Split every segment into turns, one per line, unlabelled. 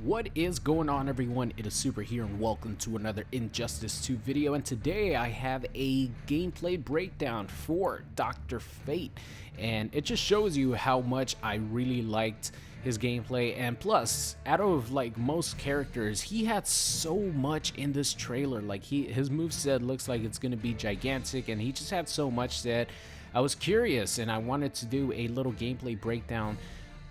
What is going on, everyone? It is Super here and welcome to another Injustice 2 video, and today I have a gameplay breakdown for Dr. Fate, and it just shows you how much I really liked his gameplay. And plus, out of like most characters, he had so much in this trailer. Like his moveset looks like it's gonna be gigantic, and he just had so much that I was curious and I wanted to do a little gameplay breakdown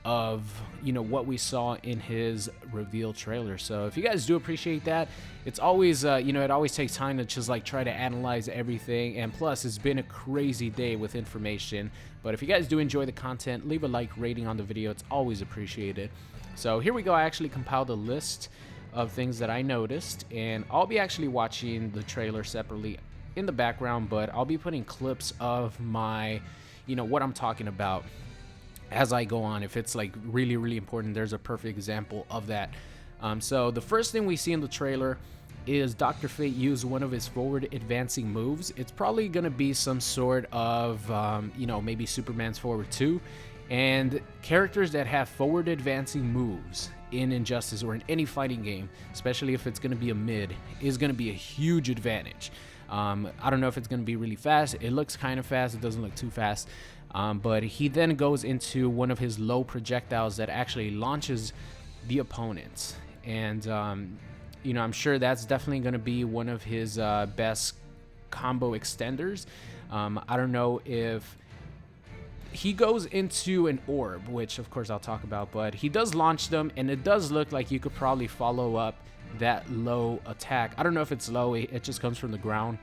of what we saw in his reveal trailer. So if you guys do appreciate that, it's always it always takes time to just like try to analyze everything, and plus it's been a crazy day with information. But if you guys do enjoy the content, leave a like rating on the video, it's always appreciated. So here we go. I actually compiled a list of things that I noticed, and I'll be actually watching the trailer separately in the background, but I'll be putting clips of my what I'm talking about as I go on. If it's like really important, there's a perfect example of that. So the first thing we see in the trailer is Dr. Fate use one of his forward advancing moves. It's probably gonna be some sort of maybe Superman's forward 2, and characters that have forward advancing moves in Injustice or in any fighting game, especially if it's gonna be a mid, is gonna be a huge advantage. I don't know if it's gonna be really fast. It looks kind of fast, it doesn't look too fast. But he then goes into one of his low projectiles that actually launches the opponents, and I'm sure that's definitely going to be one of his best combo extenders. I don't know if he goes into an orb, which of course I'll talk about, but he does launch them, and it does look like you could probably follow up that low attack. I don't know if it's low, it just comes from the ground.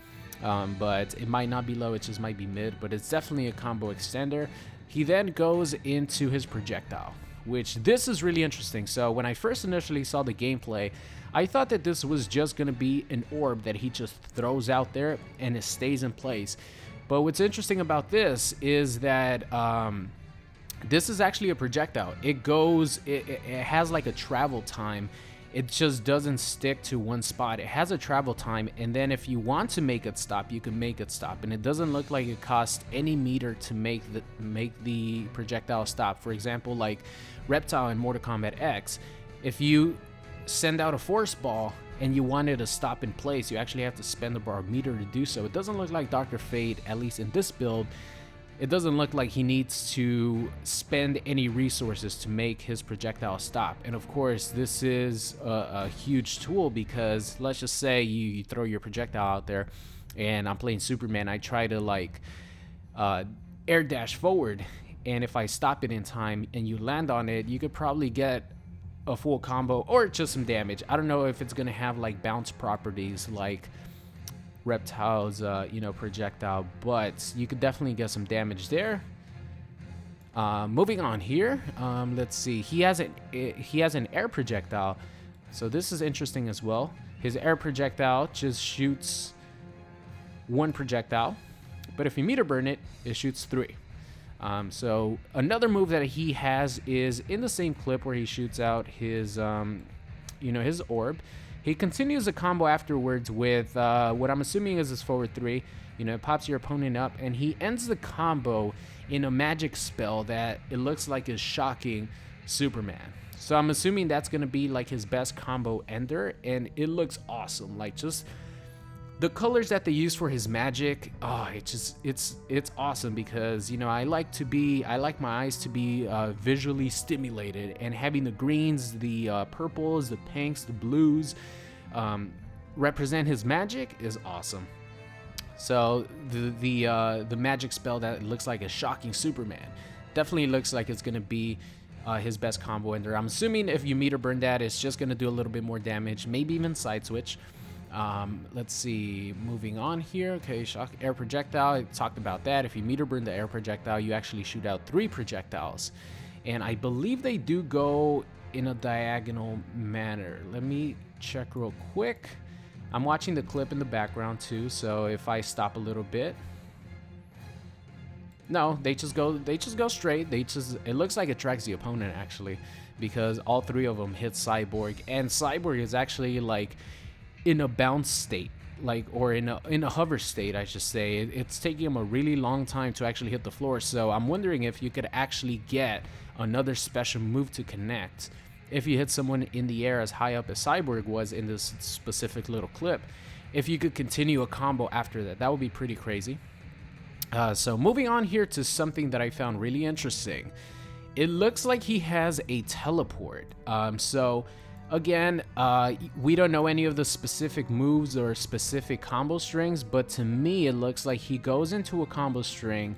But it might not be low, it just might be mid, but it's definitely a combo extender. He then goes into his projectile, which this is really interesting. So when I first initially saw the gameplay, I thought that this was just going to be an orb that he just throws out there and it stays in place. But what's interesting about this is that this is actually a projectile. It has like a travel time. It just doesn't stick to one spot. It has a travel time, and then if you want to make it stop, you can make it stop. And it doesn't look like it costs any meter to make the projectile stop. For example, like Reptile in Mortal Kombat X, if you send out a force ball and you want it to stop in place, you actually have to spend a bar meter to do so. It doesn't look like Dr. Fate, at least in this build, it doesn't look like he needs to spend any resources to make his projectile stop. And of course, this is a huge tool, because let's just say you throw your projectile out there, and I'm playing Superman, I try to like air dash forward, and if I stop it in time and you land on it, you could probably get a full combo or just some damage. I don't know if it's gonna have like bounce properties like Reptile's projectile, but you could definitely get some damage there. Moving on here, let's see, he has an air projectile, so this is interesting as well. His air projectile just shoots one projectile, but if you meter burn it, it shoots 3. So another move that he has is in the same clip where he shoots out his his orb. He continues the combo afterwards with what I'm assuming is his forward 3. It pops your opponent up, and he ends the combo in a magic spell that it looks like is shocking Superman. So I'm assuming that's going to be like his best combo ender, and it looks awesome. Like, just the colors that they use for his magic, it's awesome, because I like my eyes to be visually stimulated, and having the greens, the purples, the pinks, the blues represent his magic is awesome. So the magic spell that looks like a shocking Superman definitely looks like it's gonna be his best combo ender. I'm assuming if you meter burn that, it's just gonna do a little bit more damage, maybe even side switch. Let's see, moving on here. Okay, shock air projectile, I talked about that. If you meter burn the air projectile, you actually shoot out 3 projectiles, and I believe they do go in a diagonal manner. Let me check real quick. I'm watching the clip in the background too, so if I stop a little bit, no, they just go straight. It looks like it tracks the opponent actually, because all 3 of them hit Cyborg, and Cyborg is actually like in a bounce state, or in a hover state, I should say. It's taking him a really long time to actually hit the floor, so I'm wondering if you could actually get another special move to connect if you hit someone in the air as high up as Cyborg was in this specific little clip, if you could continue a combo after that. That would be pretty crazy. So moving on here to something that I found really interesting. It looks like he has a teleport. So again, we don't know any of the specific moves or specific combo strings, but to me it looks like he goes into a combo string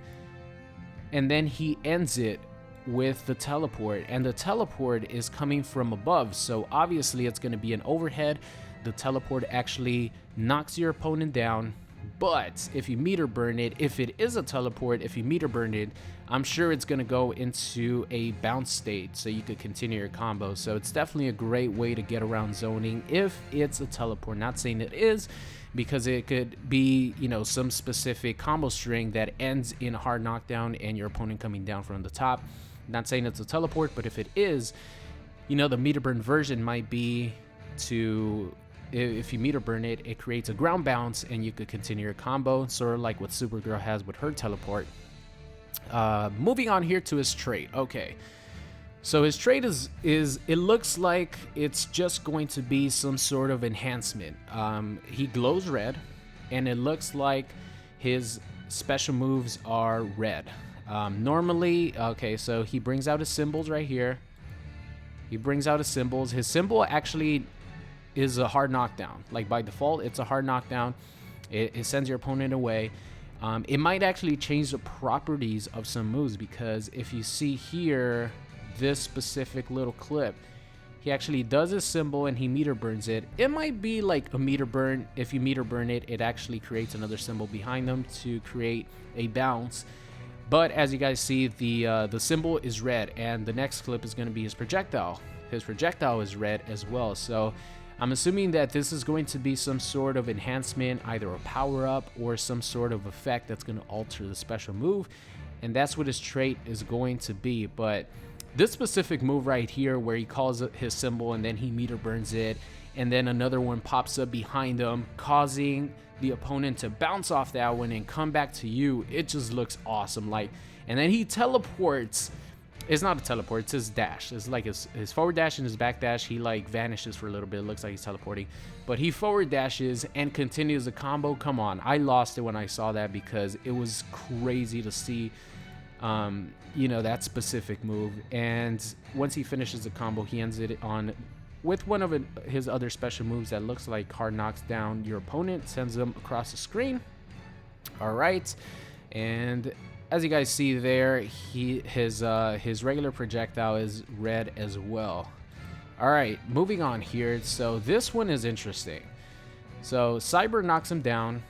and then he ends it with the teleport, and the teleport is coming from above, so obviously it's going to be an overhead. The teleport actually knocks your opponent down, but if you meter burn it, if it is a teleport, if you meter burn it, I'm sure it's going to go into a bounce state so you could continue your combo. So it's definitely a great way to get around zoning if it's a teleport. Not saying it is, because it could be, you know, some specific combo string that ends in a hard knockdown and your opponent coming down from the top. Not saying it's a teleport, but if it is, you know, the meter burn version might be to, if you meter burn it, it creates a ground bounce and you could continue your combo, sort of like what Supergirl has with her teleport. Moving on here to his trait. Okay, so his trait is it looks like it's just going to be some sort of enhancement. He glows red, and it looks like his special moves are red. Normally, okay, so he brings out his symbols right here. He brings out his symbols. His symbol actually is a hard knockdown. Like by default, it's a hard knockdown. It sends your opponent away. It might actually change the properties of some moves, because if you see here, this specific little clip, he actually does his symbol and he meter burns it. It might be like a meter burn. If you meter burn it, it actually creates another symbol behind them to create a bounce. But as you guys see, the symbol is red, and the next clip is going to be his projectile. His projectile is red as well. So I'm assuming that this is going to be some sort of enhancement, either a power-up or some sort of effect that's going to alter the special move, and that's what his trait is going to be. But this specific move right here, where he calls it his symbol and then he meter burns it, and then another one pops up behind him, causing the opponent to bounce off that one and come back to you, it just looks awesome. Like, and then he teleports. It's not a teleport, it's his dash. It's like his forward dash and his back dash. He like vanishes for a little bit. It looks like he's teleporting, but he forward dashes and continues the combo. Come on, I lost it when I saw that, because it was crazy to see, you know, that specific move. And once he finishes the combo, he ends it on with one of his other special moves that looks like hard knocks down your opponent, sends them across the screen. All right, and as you guys see there, his regular projectile is red as well. All right, moving on here. So this one is interesting. So Cyber knocks him down.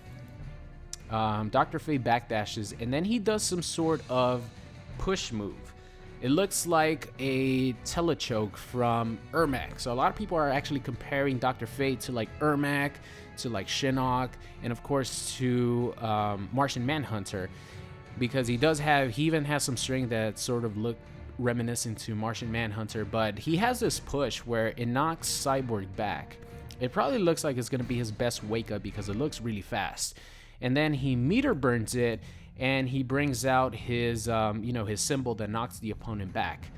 Dr. Fate backdashes, and then he does some sort of push move. It looks like a telechoke from Ermac. So a lot of people are actually comparing Dr. Fate to like Ermac, to like Shinnok, and of course to Martian Manhunter, because he even has some string that sort of look reminiscent to Martian Manhunter, but he has this push where it knocks Cyborg back. It probably looks like it's going to be his best wake up because it looks really fast. And then he meter burns it, and he brings out his you know, his symbol that knocks the opponent back.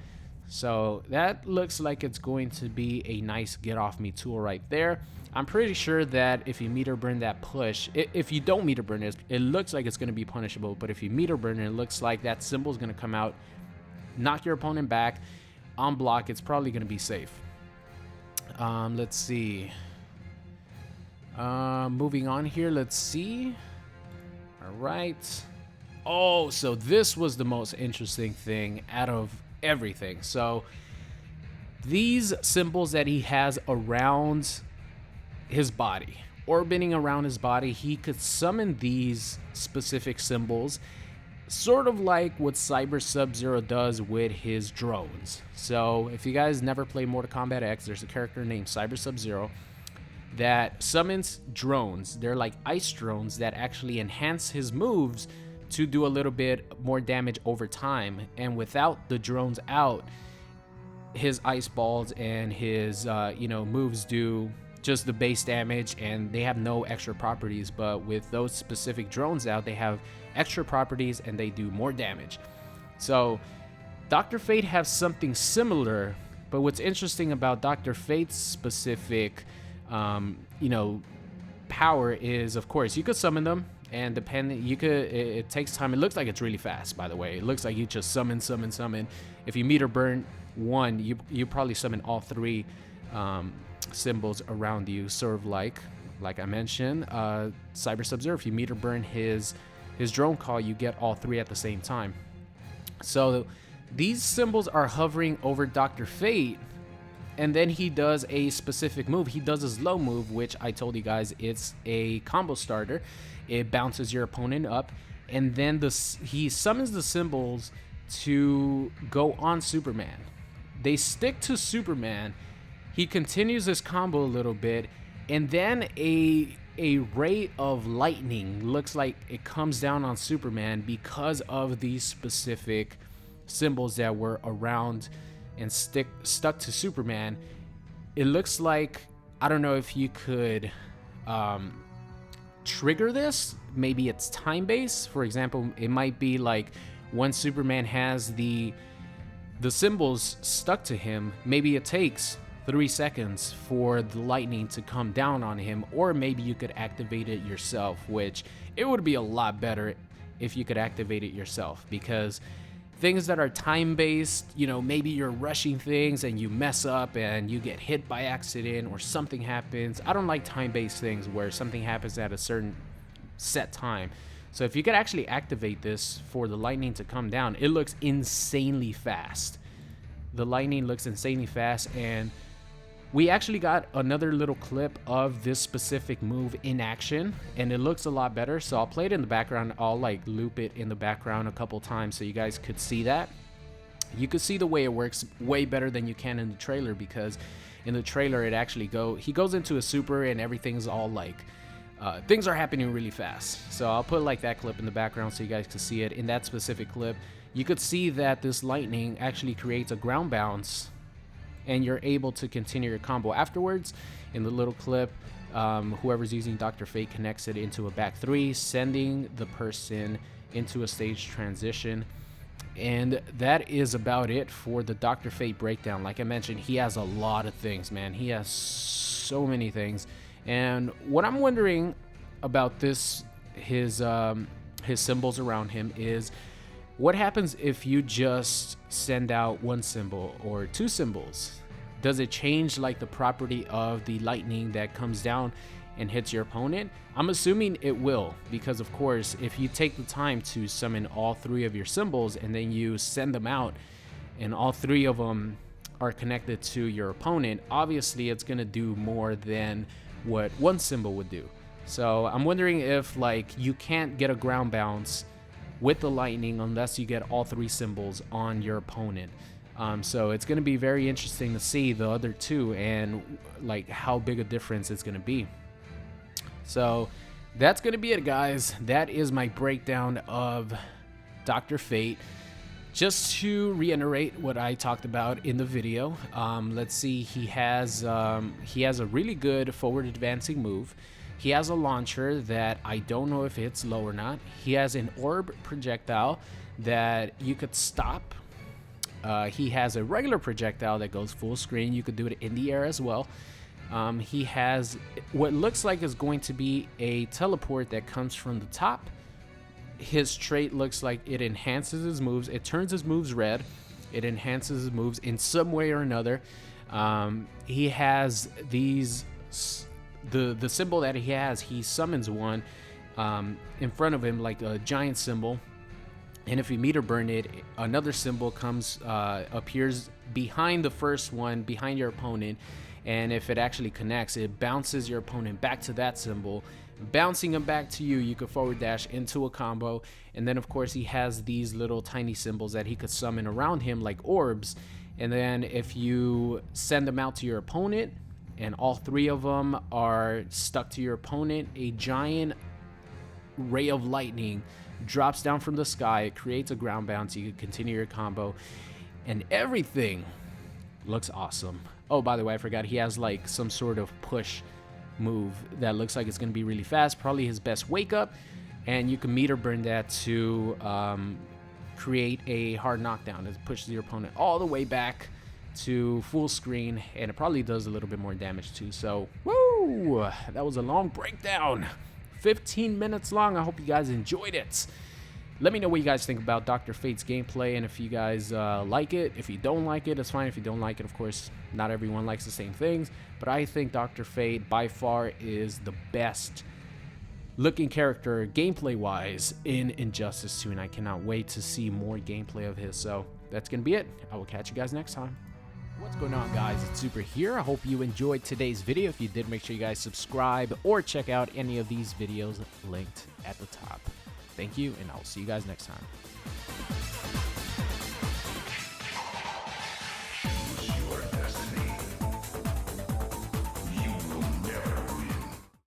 So that looks like it's going to be a nice get off me tool right there. I'm pretty sure that if you meter burn that push, if you don't meter burn it, it looks like it's going to be punishable, but if you meter burn it, it looks like that symbol is going to come out, knock your opponent back on block. It's probably going to be safe. Let's see. Moving on here, let's see. All right. Oh, so this was the most interesting thing out of everything. So these symbols that he has around his body, orbiting around his body, he could summon these specific symbols, sort of like what Cyber Sub-Zero does with his drones. So if you guys never played Mortal Kombat X, there's a character named Cyber Sub-Zero that summons drones. They're like ice drones that actually enhance his moves to do a little bit more damage over time. And without the drones out, his ice balls and his you know, moves do just the base damage, and they have no extra properties. But with those specific drones out, they have extra properties and they do more damage. So Dr. Fate has something similar But what's interesting about Dr. Fate's specific, you know, power is, of course, you could summon them, and depending, you could, it takes time. It looks like it's really fast, by the way. It looks like you just summon. If you meter burn one, you probably summon all three symbols around you, sort of like I mentioned, Cyber Sub-Zero. If you meter burn his drone call, you get all three at the same time. So these symbols are hovering over Dr. Fate, and then he does a specific move. He does his low move, which I told you guys, it's a combo starter. It bounces your opponent up, and then he summons the symbols to go on Superman. They stick to Superman. He continues his combo a little bit, and then a ray of lightning looks like it comes down on Superman because of these specific symbols that were around and stuck to Superman. It looks like, I don't know if you could trigger this. Maybe it's time-based. For example, it might be like when Superman has the symbols stuck to him, maybe it takes 3 seconds for the lightning to come down on him, or maybe you could activate it yourself, which it would be a lot better if you could activate it yourself, because things that are time-based, you know, maybe you're rushing things and you mess up and you get hit by accident or something happens. I don't like time-based things where something happens at a certain set time. So if you could actually activate this for the lightning to come down, it looks insanely fast. The lightning looks insanely fast, and we actually got another little clip of this specific move in action, and it looks a lot better. So I'll play it in the background. I'll like loop it in the background a couple times so you guys could see that. You could see the way it works way better than you can in the trailer, because in the trailer it actually he goes into a super and everything's all like things are happening really fast. So I'll put like that clip in the background so you guys can see it. In that specific clip, you could see that this lightning actually creates a ground bounce, and you're able to continue your combo afterwards. In the little clip, whoever's using Dr. Fate connects it into a back three, sending the person into a stage transition. And that is about it for the Dr. Fate breakdown. Like I mentioned, he has a lot of things, man. He has so many things. And what I'm wondering about his symbols around him is, what happens if you just send out one symbol or two symbols? Does it change like the property of the lightning that comes down and hits your opponent? I'm assuming it will, because of course, if you take the time to summon all three of your symbols and then you send them out and all three of them are connected to your opponent, obviously it's gonna do more than what one symbol would do. So I'm wondering if like you can't get a ground bounce with the lightning unless you get all three symbols on your opponent. So it's going to be very interesting to see the other two and like how big a difference it's going to be. So that's going to be it, guys. That is my breakdown of Dr. Fate. Just to reiterate what I talked about in the video, let's see, he has a really good forward advancing move. He has a launcher that I don't know if it's low or not. He has an orb projectile that you could stop. He has a regular projectile that goes full screen. You could do it in the air as well. He has what looks like is going to be a teleport that comes from the top. His trait looks like it enhances his moves. It turns his moves red. It enhances his moves in some way or another. He has these... The symbol that he has, he summons one in front of him like a giant symbol, and if you meter burn it, another symbol appears behind the first one, behind your opponent, and if it actually connects, it bounces your opponent back to that symbol, bouncing him back to you. You could forward dash into a combo. And then of course he has these little tiny symbols that he could summon around him like orbs, and then if you send them out to your opponent and all three of them are stuck to your opponent, a giant ray of lightning drops down from the sky. It creates a ground bounce. You can continue your combo, and everything looks awesome. Oh, by the way, I forgot, he has like some sort of push move that looks like it's going to be really fast, probably his best wake up, and you can meter burn that to create a hard knockdown. It pushes your opponent all the way back to full screen, and it probably does a little bit more damage too. So, woo! That was a long breakdown. 15 minutes long. I hope you guys enjoyed it. Let me know what you guys think about Dr. Fate's gameplay, and if you guys like it. If you don't like it, it's fine. If you don't like it, of course, not everyone likes the same things, but I think Dr. Fate by far is the best looking character gameplay-wise in Injustice 2, and I cannot wait to see more gameplay of his. So that's gonna be it. I will catch you guys next time. What's going on, guys? It's Super here. I hope you enjoyed today's video. If you did, make sure you guys subscribe or check out any of these videos linked at the top. Thank you, and I'll see you guys next time.